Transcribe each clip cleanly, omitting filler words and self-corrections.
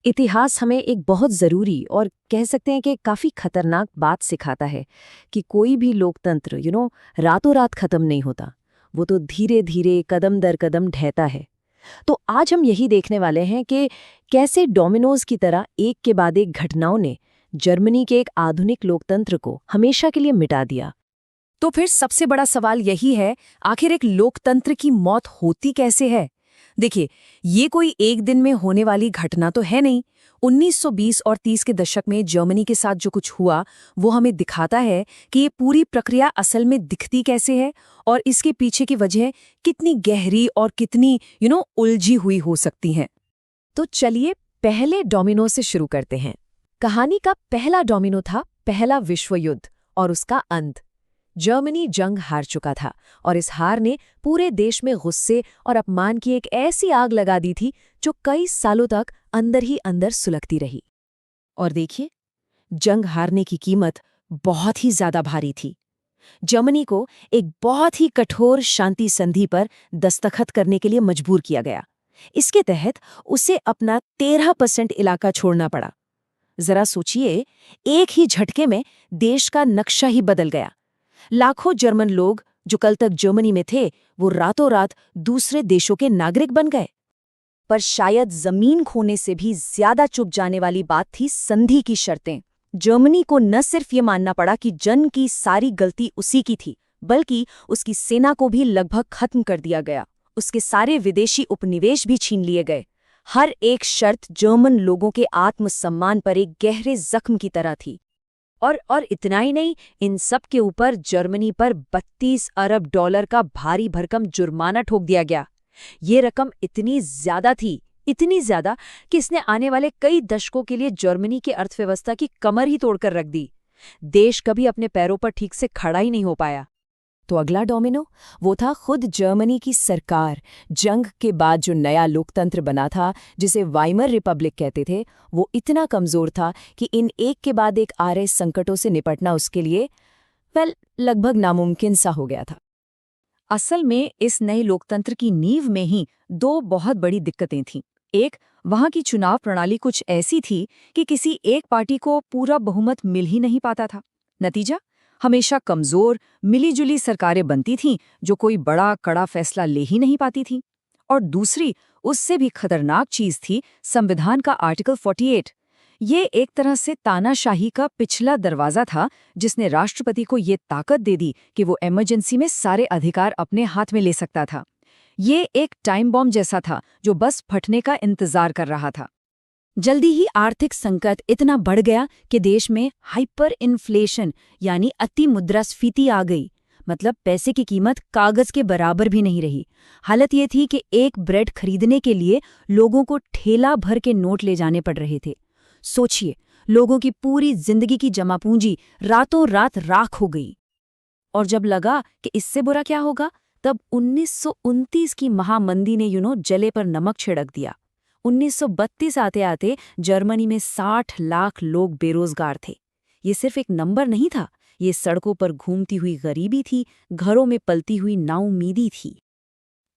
इतिहास हमें एक बहुत ज़रूरी और कह सकते हैं कि काफ़ी खतरनाक बात सिखाता है कि कोई भी लोकतंत्र रातों रात ख़त्म नहीं होता। वो तो धीरे धीरे कदम दर कदम ढहता है। तो आज हम यही देखने वाले हैं कि कैसे डोमिनोज की तरह एक के बाद एक घटनाओं ने जर्मनी के एक आधुनिक लोकतंत्र को हमेशा के लिए मिटा दिया। तो फिर सबसे बड़ा सवाल यही है, आखिर एक लोकतंत्र की मौत होती कैसे है? देखिए, ये कोई एक दिन में होने वाली घटना तो है नहीं। 1920 और 30 के दशक में जर्मनी के साथ जो कुछ हुआ, वो हमें दिखाता है कि ये पूरी प्रक्रिया असल में दिखती कैसे है और इसके पीछे की वजह कितनी गहरी और कितनी उलझी हुई हो सकती हैं। तो चलिए पहले डोमिनो से शुरू करते हैं। कहानी का पहला डोमिनो था पहला विश्व युद्ध और उसका अंत। जर्मनी जंग हार चुका था और इस हार ने पूरे देश में गुस्से और अपमान की एक ऐसी आग लगा दी थी जो कई सालों तक अंदर ही अंदर सुलगती रही। और देखिए, जंग हारने की कीमत बहुत ही ज्यादा भारी थी। जर्मनी को एक बहुत ही कठोर शांति संधि पर दस्तखत करने के लिए मजबूर किया गया। इसके तहत उसे अपना 13% इलाका छोड़ना पड़ा। जरा सोचिए, एक ही झटके में देश का नक्शा ही बदल गया। लाखों जर्मन लोग जो कल तक जर्मनी में थे, वो रातों रात दूसरे देशों के नागरिक बन गए। पर शायद जमीन खोने से भी ज्यादा चुप जाने वाली बात थी संधि की शर्तें। जर्मनी को न सिर्फ ये मानना पड़ा कि जंग की सारी गलती उसी की थी, बल्कि उसकी सेना को भी लगभग खत्म कर दिया गया। उसके सारे विदेशी उपनिवेश भी छीन लिए गए। हर एक शर्त जर्मन लोगों के आत्मसम्मान पर एक गहरे जख्म की तरह थी। और इतना ही नहीं, इन सब के ऊपर जर्मनी पर 32 अरब डॉलर का भारी भरकम जुर्माना ठोक दिया गया। ये रकम इतनी ज्यादा थी, इतनी ज्यादा कि इसने आने वाले कई दशकों के लिए जर्मनी की अर्थव्यवस्था की कमर ही तोड़कर रख दी। देश कभी अपने पैरों पर ठीक से खड़ा ही नहीं हो पाया। तो अगला डोमिनो वो था खुद जर्मनी की सरकार। जंग के बाद जो नया लोकतंत्र बना था, जिसे वाइमर रिपब्लिक कहते थे, वो इतना कमजोर था कि इन एक के बाद एक आ रहे संकटों से निपटना उसके लिए लगभग नामुमकिन सा हो गया था। असल में इस नए लोकतंत्र की नींव में ही दो बहुत बड़ी दिक्कतें थीं। एक, वहां की चुनाव प्रणाली कुछ ऐसी थी कि किसी एक पार्टी को पूरा बहुमत मिल ही नहीं पाता था। नतीजा, हमेशा कमजोर मिलीजुली सरकारें बनती थीं जो कोई बड़ा कड़ा फैसला ले ही नहीं पाती थीं। और दूसरी, उससे भी खतरनाक चीज थी संविधान का आर्टिकल 48। ये एक तरह से तानाशाही का पिछला दरवाजा था, जिसने राष्ट्रपति को ये ताकत दे दी कि वो इमरजेंसी में सारे अधिकार अपने हाथ में ले सकता था। ये एक टाइम बॉम्ब जैसा था जो बस फटने का इंतजार कर रहा था। जल्दी ही आर्थिक संकट इतना बढ़ गया कि देश में हाइपर इन्फ्लेशन यानी अति मुद्रास्फीति आ गई। मतलब पैसे की कीमत कागज के बराबर भी नहीं रही। हालत ये थी कि एक ब्रेड खरीदने के लिए लोगों को ठेला भर के नोट ले जाने पड़ रहे थे। सोचिए, लोगों की पूरी जिंदगी की जमा पूंजी रातों रात राख हो गई। और जब लगा कि इससे बुरा क्या होगा, तब 1929 की महामंदी ने जले पर नमक छिड़क दिया। 1932 आते आते जर्मनी में 60 लाख लोग बेरोजगार थे। ये सिर्फ एक नंबर नहीं था, ये सड़कों पर घूमती हुई गरीबी थी, घरों में पलती हुई नाउम्मीदी थी।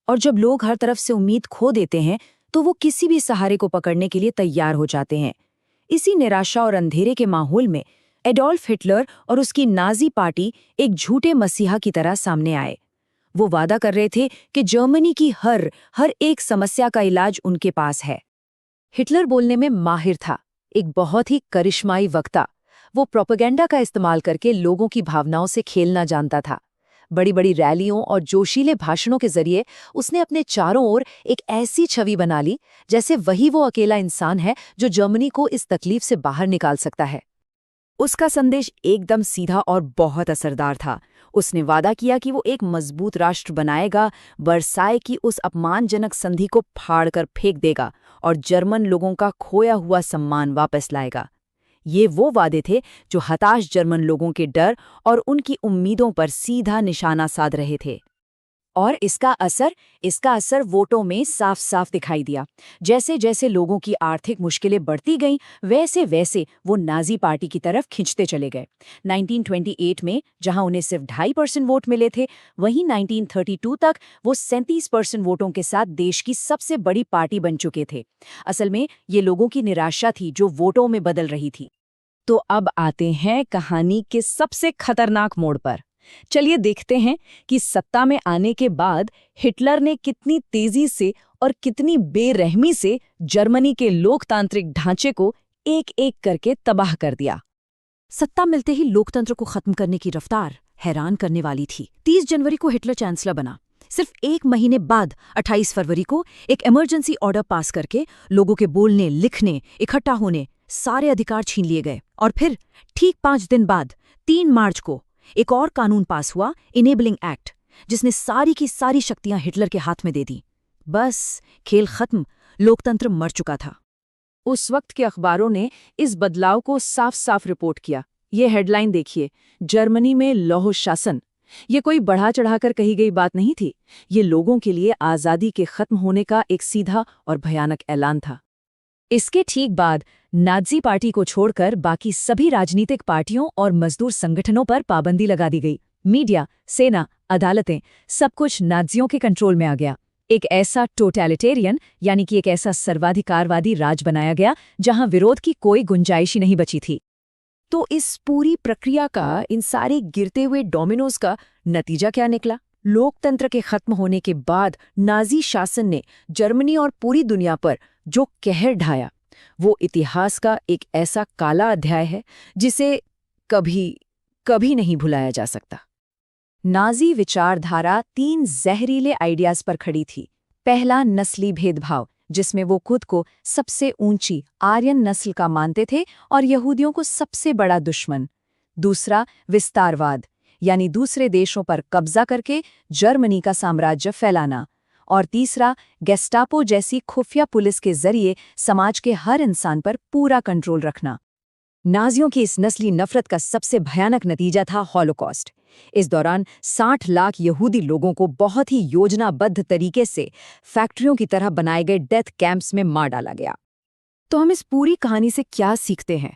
और जब लोग हर तरफ से उम्मीद खो देते हैं, तो वो किसी भी सहारे को पकड़ने के लिए तैयार हो जाते हैं। इसी निराशा और अंधेरे के माहौल में एडोल्फ हिटलर और उसकी नाजी पार्टी एक झूठे मसीहा की तरह सामने आए। वो वादा कर रहे थे कि जर्मनी की हर एक समस्या का इलाज उनके पास है। हिटलर बोलने में माहिर था, एक बहुत ही करिश्माई वक्ता। वो प्रोपेगेंडा का इस्तेमाल करके लोगों की भावनाओं से खेलना जानता था। बड़ी बड़ी रैलियों और जोशीले भाषणों के जरिए उसने अपने चारों ओर एक ऐसी छवि बना ली जैसे वही वो अकेला इंसान है जो जर्मनी को इस तकलीफ से बाहर निकाल सकता है। उसका संदेश एकदम सीधा और बहुत असरदार था। उसने वादा किया कि वो एक मजबूत राष्ट्र बनाएगा, वर्साय की उस अपमानजनक संधि को फाड़कर फेंक देगा और जर्मन लोगों का खोया हुआ सम्मान वापस लाएगा। ये वो वादे थे जो हताश जर्मन लोगों के डर और उनकी उम्मीदों पर सीधा निशाना साध रहे थे। और इसका असर वोटों में साफ साफ दिखाई दिया। जैसे जैसे लोगों की आर्थिक मुश्किलें बढ़ती गईं, वैसे वैसे वो नाजी पार्टी की तरफ खिंचते चले गए। 1928 में जहां उन्हें सिर्फ 2.5% वोट मिले थे, वहीं 1932 तक वो 37% वोटों के साथ देश की सबसे बड़ी पार्टी बन चुके थे। असल में ये लोगों की निराशा थी जो वोटों में बदल रही थी। तो अब आते हैं कहानी के सबसे खतरनाक मोड़ पर। चलिए देखते हैं कि सत्ता में आने के बाद हिटलर ने कितनी तेजी से और कितनी बेरहमी से जर्मनी के लोकतांत्रिक ढांचे को एक एक करके तबाह कर दिया। सत्ता मिलते ही लोकतंत्र को खत्म करने की रफ्तार हैरान करने वाली थी। 30 जनवरी को हिटलर चांसलर बना। सिर्फ एक महीने बाद 28 फरवरी को एक इमरजेंसी ऑर्डर पास करके लोगों के बोलने, लिखने, इकट्ठा होने सारे अधिकार छीन लिए गए। और फिर ठीक 5 दिन बाद 3 मार्च को एक और कानून पास हुआ, इनेबलिंग एक्ट, जिसने सारी की सारी शक्तियां हिटलर के हाथ में दे दी। बस खेल खत्म, लोकतंत्र मर चुका था। उस वक्त के अखबारों ने इस बदलाव को साफ साफ रिपोर्ट किया। ये हेडलाइन देखिए, जर्मनी में लौह शासन। ये कोई बढ़ा चढ़ाकर कही गई बात नहीं थी। ये लोगों के लिए आज़ादी के खत्म होने का एक सीधा और भयानक ऐलान था। इसके ठीक बाद नाज़ी पार्टी को छोड़कर बाकी सभी राजनीतिक पार्टियों और मजदूर संगठनों पर पाबंदी लगा दी गई। मीडिया, सेना, अदालतें, सब कुछ नाज़ियों के कंट्रोल में आ गया। एक ऐसा टोटलिटेरियन यानी कि एक ऐसा सर्वाधिकारवादी राज बनाया गया जहां विरोध की कोई गुंजाइश ही नहीं बची थी। तो इस पूरी प्रक्रिया का, इन सारे गिरते हुए डोमिनोज का नतीजा क्या निकला? लोकतंत्र के खत्म होने के बाद नाज़ी शासन ने जर्मनी और पूरी दुनिया पर जो कहर ढाया, वो इतिहास का एक ऐसा काला अध्याय है जिसे कभी कभी नहीं भुलाया जा सकता। नाज़ी विचारधारा 3 जहरीले आइडियाज पर खड़ी थी। पहला, नस्ली भेदभाव, जिसमें वो खुद को सबसे ऊंची आर्यन नस्ल का मानते थे और यहूदियों को सबसे बड़ा दुश्मन। दूसरा, विस्तारवाद, यानी दूसरे देशों पर कब्जा करके जर्मनी का साम्राज्य फैलाना। और तीसरा, गेस्टापो जैसी खुफिया पुलिस के जरिए समाज के हर इंसान पर पूरा कंट्रोल रखना। नाज़ियों की इस नस्ली नफरत का सबसे भयानक नतीजा था हॉलोकॉस्ट। इस दौरान 60 लाख यहूदी लोगों को बहुत ही योजनाबद्ध तरीके से फैक्ट्रियों की तरह बनाए गए डेथ कैंप्स में मार डाला गया। तो हम इस पूरी कहानी से क्या सीखते हैं?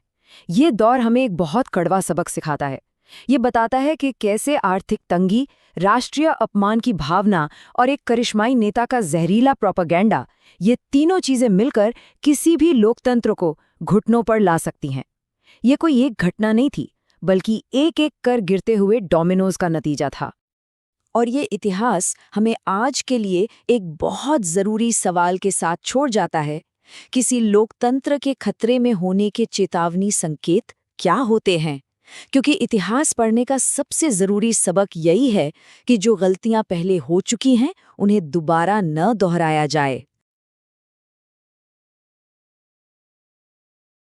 ये दौर हमें एक बहुत कड़वा सबक सिखाता है। ये बताता है कि कैसे आर्थिक तंगी, राष्ट्रीय अपमान की भावना और एक करिश्माई नेता का जहरीला प्रोपेगेंडा, ये तीनों चीजें मिलकर किसी भी लोकतंत्र को घुटनों पर ला सकती हैं। ये कोई एक घटना नहीं थी, बल्कि एक एक कर गिरते हुए डोमिनोज का नतीजा था। और ये इतिहास हमें आज के लिए एक बहुत जरूरी सवाल के साथ छोड़ जाता है। किसी लोकतंत्र के खतरे में होने के चेतावनी संकेत क्या होते हैं? क्योंकि इतिहास पढ़ने का सबसे जरूरी सबक यही है कि जो गलतियां पहले हो चुकी हैं, उन्हें दोबारा न दोहराया जाए।